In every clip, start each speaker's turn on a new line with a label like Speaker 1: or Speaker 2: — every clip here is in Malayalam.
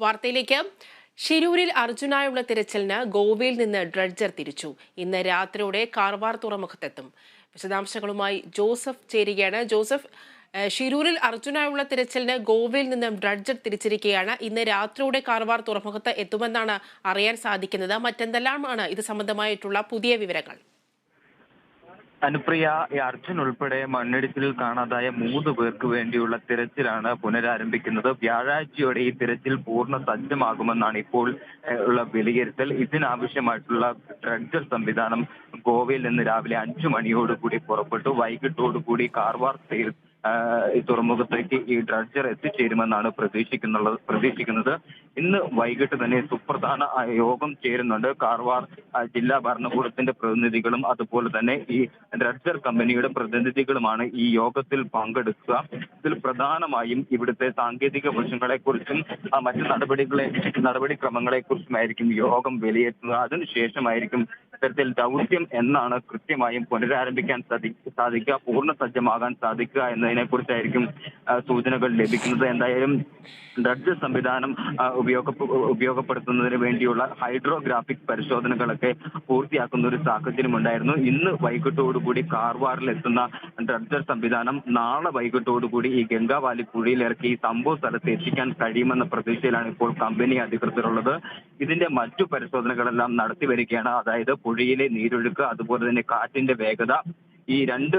Speaker 1: വാർത്തയിലേക്ക്. ഷിരൂരിൽ അർജുനായുള്ള തിരച്ചിലിന് ഗോവയിൽ നിന്ന് ഡ്രഡ്ജർ തിരിച്ചു. ഇന്ന് രാത്രിയോടെ കാർവാർ തുറമുഖത്തെത്തും. വിശദാംശങ്ങളുമായി ജോസഫ് ചേരുകയാണ്. ജോസഫ്, ഷിരൂരിൽ അർജുനായുള്ള തിരച്ചിലിന് ഗോവയിൽ നിന്ന് ഡ്രഡ്ജർ തിരിച്ചിരിക്കുകയാണ്. ഇന്ന് രാത്രിയോടെ കാർവാർ തുറമുഖത്ത് എത്തുമെന്നാണ് അറിയാൻ സാധിക്കുന്നത്. മറ്റെന്തെല്ലാമാണ് ഇത് സംബന്ധമായിട്ടുള്ള പുതിയ വിവരങ്ങൾ?
Speaker 2: അനുപ്രിയ, ഈ അർജുൻ ഉൾപ്പെടെ മണ്ണിടിച്ചിലിൽ കാണാതായ 3 പേർക്ക് വേണ്ടിയുള്ള തിരച്ചിലാണ് പുനരാരംഭിക്കുന്നത്. വ്യാഴാഴ്ചയോടെ ഈ തിരച്ചിൽ പൂർണ്ണ സജ്ജമാകുമെന്നാണ് ഇപ്പോൾ ഉള്ള വിലയിരുത്തൽ. ഇതിനാവശ്യമായിട്ടുള്ള ഡ്രഡ്ജർ സംവിധാനം ഗോവയിൽ നിന്ന് രാവിലെ 5 മണിയോടുകൂടി പുറപ്പെട്ടു. വൈകിട്ടോടുകൂടി കാർവാർ ഈ തുറമുഖത്തേക്ക് ഈ ഡ്രഡ്ജർ എത്തിച്ചേരുമെന്നാണ് പ്രതീക്ഷിക്കുന്നത്. ഇന്ന് വൈകിട്ട് തന്നെ സുപ്രധാന യോഗം ചേരുന്നുണ്ട്. കാർവാർ ജില്ലാ ഭരണകൂടത്തിന്റെ പ്രതിനിധികളും അതുപോലെ തന്നെ ഈ ഡ്രഡ്ജർ കമ്പനിയുടെ പ്രതിനിധികളുമാണ് ഈ യോഗത്തിൽ പങ്കെടുക്കുക. ഇതിൽ പ്രധാനമായും ഇവിടുത്തെ സാങ്കേതിക വശങ്ങളെക്കുറിച്ചും മറ്റ് നടപടിക്രമങ്ങളെക്കുറിച്ചുമായിരിക്കും യോഗം വിലയിരുത്തുക. അതിനുശേഷമായിരിക്കും ഇത്തരത്തിൽ ദൗത്യം എന്നാണ് കൃത്യമായും പുനരാരംഭിക്കാൻ സാധിക്കുക, പൂർണ്ണ സജ്ജമാകാൻ സാധിക്കുക എന്നതിനെ കുറിച്ചായിരിക്കും സൂചനകൾ ലഭിക്കുന്നത്. എന്തായാലും ഡ്രഡ്ജർ സംവിധാനം ഉപയോഗപ്പെടുത്തുന്നതിന് വേണ്ടിയുള്ള ഹൈഡ്രോഗ്രാഫിക് പരിശോധനകളൊക്കെ പൂർത്തിയാക്കുന്ന ഒരു സാഹചര്യം ഉണ്ടായിരുന്നു. ഇന്ന് വൈകിട്ടോടുകൂടി കാർവാറിൽ എത്തുന്ന ഡ്രഡ്ജർ സംവിധാനം നാളെ വൈകിട്ടോടുകൂടി ഈ ഗംഗാവാലി പുഴയിൽ ഇറക്കി ഈ സംഭവ സ്ഥലത്ത് എത്തിക്കാൻ കഴിയുമെന്ന പ്രതീക്ഷയിലാണ് ഇപ്പോൾ കമ്പനി അധികൃതരുള്ളത്. ഇതിന്റെ മറ്റു പരിശോധനകളെല്ലാം നടത്തി വരികയാണ്. അതായത് പുഴയിലെ നീരൊഴുക്ക്, അതുപോലെ തന്നെ കാറ്റിന്റെ വേഗത, ഈ രണ്ട്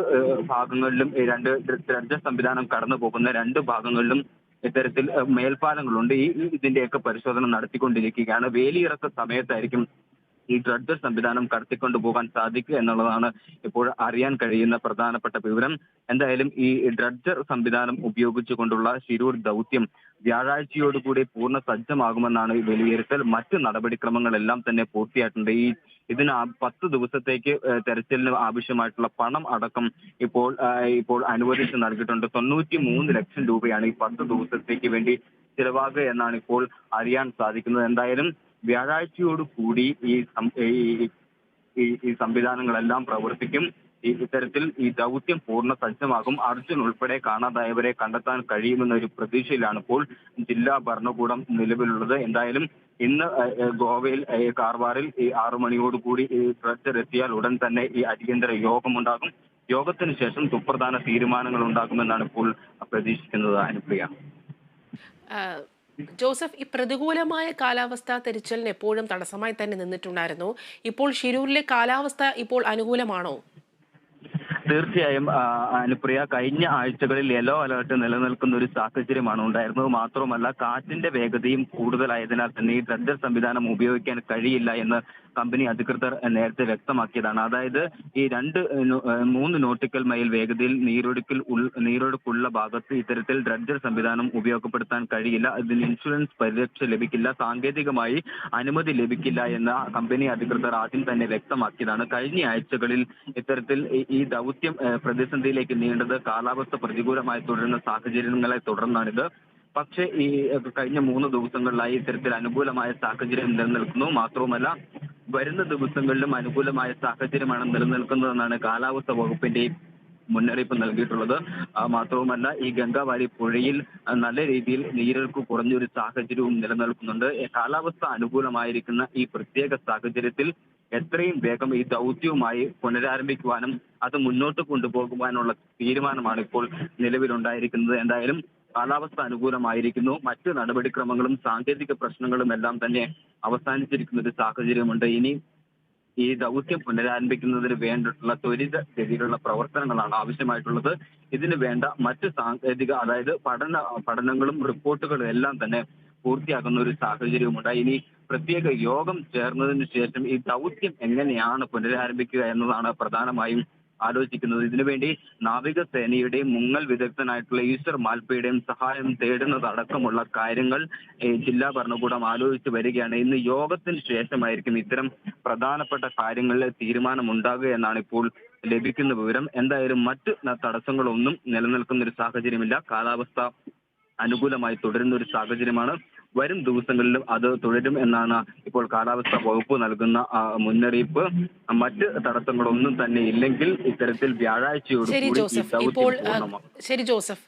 Speaker 2: ഭാഗങ്ങളിലും രണ്ട് ഡ്രഡ്ജർ സംവിധാനം കടന്നു പോകുന്ന 2 ഭാഗങ്ങളിലും ഇത്തരത്തിൽ മേൽപ്പാലങ്ങളുണ്ട്. ഇതിന്റെയൊക്കെ പരിശോധന നടത്തിക്കൊണ്ടിരിക്കുകയാണ്. വേലിയിറക്ക സമയത്തായിരിക്കും ഈ ഡ്രഡ്ജർ സംവിധാനം കടത്തിക്കൊണ്ടു പോകാൻ സാധിക്കുക എന്നുള്ളതാണ് ഇപ്പോൾ അറിയാൻ കഴിയുന്ന പ്രധാനപ്പെട്ട വിവരം. എന്തായാലും ഈ ഡ്രഡ്ജർ സംവിധാനം ഉപയോഗിച്ചുകൊണ്ടുള്ള ഷിരൂർ ദൗത്യം വ്യാഴാഴ്ചയോടുകൂടി പൂർണ്ണ സജ്ജമാകുമെന്നാണ് വിലയിരുത്തൽ. മറ്റ് നടപടിക്രമങ്ങളെല്ലാം തന്നെ പൂർത്തിയായിട്ടുണ്ട്. ഇതിന് 10 ദിവസത്തേക്ക് തെരച്ചിലിന് ആവശ്യമായിട്ടുള്ള പണം അടക്കം ഇപ്പോൾ അനുവദിച്ച് നൽകിയിട്ടുണ്ട്. 93 ലക്ഷം രൂപയാണ് ഈ 10 ദിവസത്തേക്ക് വേണ്ടി ചിലവാകുക എന്നാണ് ഇപ്പോൾ അറിയാൻ സാധിക്കുന്നത്. എന്തായാലും വ്യാഴാഴ്ചയോട് കൂടി ഈ സംവിധാനങ്ങളെല്ലാം പ്രവർത്തിക്കും. ഇത്തരത്തിൽ ഈ ദൗത്യം പൂർണ്ണ സജ്ജമാകും. അർജുൻ ഉൾപ്പെടെ കാണാതായവരെ കണ്ടെത്താൻ കഴിയുമെന്നൊരു പ്രതീക്ഷയിലാണ് ഇപ്പോൾ ജില്ലാ ഭരണകൂടം നിലവിലുള്ളത്. എന്തായാലും ഇന്ന് ഗോവയിൽ കാർവാറിൽ 6 മണിയോടുകൂടി ഈ ഡ്രഡ്ജർ എത്തിയാൽ ഉടൻ തന്നെ ഈ അടിയന്തര യോഗമുണ്ടാകും. യോഗത്തിന് ശേഷം സുപ്രധാന തീരുമാനങ്ങൾ ഉണ്ടാകുമെന്നാണ് ഇപ്പോൾ പ്രതീക്ഷിക്കുന്നത്. അനുപ്രിയ.
Speaker 1: ജോസഫ്, ഈ പ്രതികൂലമായ കാലാവസ്ഥ തിരച്ചിലിന് എപ്പോഴും തടസ്സമായി തന്നെ നിന്നിട്ടുണ്ടായിരുന്നു. ഇപ്പോൾ ഷിരൂരിലെ കാലാവസ്ഥ ഇപ്പോൾ അനുകൂലമാണോ?
Speaker 2: തീർച്ചയായും അനുപ്രിയ, കഴിഞ്ഞ ആഴ്ചകളിൽ യെല്ലോ അലർട്ട് നിലനിൽക്കുന്ന ഒരു സാഹചര്യമാണ് ഉണ്ടായിരുന്നത്. മാത്രമല്ല കാറ്റിന്റെ വേഗതയും കൂടുതലായതിനാൽ തന്നെ ഈ ഡ്രഡ്ജർ സംവിധാനം ഉപയോഗിക്കാൻ കഴിയില്ല എന്ന് കമ്പനി അധികൃതർ നേരത്തെ വ്യക്തമാക്കിയതാണ്. അതായത് ഈ 3 നോട്ടിക്കൽ മൈൽ വേഗതയിൽ നീരൊഴുക്കുള്ള ഭാഗത്ത് ഇത്തരത്തിൽ ഡ്രഡ്ജർ സംവിധാനം ഉപയോഗപ്പെടുത്താൻ കഴിയില്ല. ഇതിന് ഇൻഷുറൻസ് പരിരക്ഷ ലഭിക്കില്ല, സാങ്കേതികമായി അനുമതി ലഭിക്കില്ല എന്ന് കമ്പനി അധികൃതർ ആദ്യം തന്നെ വ്യക്തമാക്കിയതാണ്. കഴിഞ്ഞ ആഴ്ചകളിൽ ഇത്തരത്തിൽ ഈ ദൗത്യം പ്രതിസന്ധിയിലേക്ക് നീണ്ടത് കാലാവസ്ഥ പ്രതികൂലമായി തുടരുന്ന സാഹചര്യങ്ങളെ തുടർന്നാണിത്. പക്ഷേ ഈ കഴിഞ്ഞ 3 ദിവസങ്ങളിലായി ഇത്തരത്തിൽ അനുകൂലമായ സാഹചര്യം നിലനിൽക്കുന്നു. മാത്രവുമല്ല വരുന്ന ദിവസങ്ങളിലും അനുകൂലമായ സാഹചര്യമാണ് നിലനിൽക്കുന്നതെന്നാണ് കാലാവസ്ഥ വകുപ്പിന്റെ മുന്നറിയിപ്പ് നൽകിയിട്ടുള്ളത്. മാത്രവുമല്ല ഈ ഗംഗാവാലി പുഴയിൽ നല്ല രീതിയിൽ നീരൊഴുക്ക് കുറഞ്ഞൊരു സാഹചര്യവും നിലനിൽക്കുന്നുണ്ട്. കാലാവസ്ഥ അനുകൂലമായിരിക്കുന്ന ഈ പ്രത്യേക സാഹചര്യത്തിൽ എത്രയും വേഗം ഈ ദൗത്യവുമായി പുനരാരംഭിക്കുവാനും അത് മുന്നോട്ട് കൊണ്ടുപോകുവാനുള്ള തീരുമാനമാണ് ഇപ്പോൾ നിലവിലുണ്ടായിരിക്കുന്നത്. എന്തായാലും കാലാവസ്ഥ അനുകൂലമായിരിക്കുന്നു. മറ്റ് നടപടിക്രമങ്ങളും സാങ്കേതിക പ്രശ്നങ്ങളും എല്ലാം തന്നെ അവസാനിച്ചിരിക്കുന്ന ഒരു സാഹചര്യമുണ്ട്. ഇനി ഈ ദൗത്യം പുനരാരംഭിക്കുന്നതിന് വേണ്ടിയിട്ടുള്ള ത്വരിത ഗതിയിലുള്ള പ്രവർത്തനങ്ങളാണ് ആവശ്യമായിട്ടുള്ളത്. ഇതിന് വേണ്ട മറ്റ് സാങ്കേതിക, അതായത് പഠനങ്ങളും റിപ്പോർട്ടുകളും എല്ലാം തന്നെ പൂർത്തിയാക്കുന്ന ഒരു സാഹചര്യമുണ്ട്. ഇനി പ്രത്യേക യോഗം ചേർന്നതിന് ശേഷം ഈ ദൗത്യം എങ്ങനെയാണ് പുനരാരംഭിക്കുക എന്നതാണ് പ്രധാനമായും ആലോചിക്കുന്നത്. ഇതിനുവേണ്ടി നാവികസേനയുടെയും മുങ്ങൽ വിദഗ്ധനായിട്ടുള്ള ഈശ്വർ മാൽപ്പയുടെയും സഹായം തേടുന്നതടക്കമുള്ള കാര്യങ്ങൾ ജില്ലാ ഭരണകൂടം ആലോചിച്ച് വരികയാണ്. ഇന്ന് യോഗത്തിന് ശേഷമായിരിക്കും ഇത്തരം പ്രധാനപ്പെട്ട കാര്യങ്ങളിൽ തീരുമാനമുണ്ടാകുക എന്നാണ് ഇപ്പോൾ ലഭിക്കുന്ന വിവരം. എന്തായാലും മറ്റ് തടസ്സങ്ങളൊന്നും നിലനിൽക്കുന്ന ഒരു സാഹചര്യമില്ല. കാലാവസ്ഥ അനുകൂലമായി തുടരുന്ന ഒരു സാഹചര്യമാണ്. വരും ദിവസങ്ങളിലും അത് തുടരും എന്നാണ് ഇപ്പോൾ കാലാവസ്ഥാ വകുപ്പ് നൽകുന്ന മുന്നറിയിപ്പ്. മറ്റ് തടസ്സങ്ങളൊന്നും തന്നെ ഇല്ലെങ്കിൽ ഇത്തരത്തിൽ വ്യാഴാഴ്ചയോട് കൂടി ഈ ദൗത്യം പൂർണ്ണമാകും.
Speaker 1: ശരി ജോസഫ്.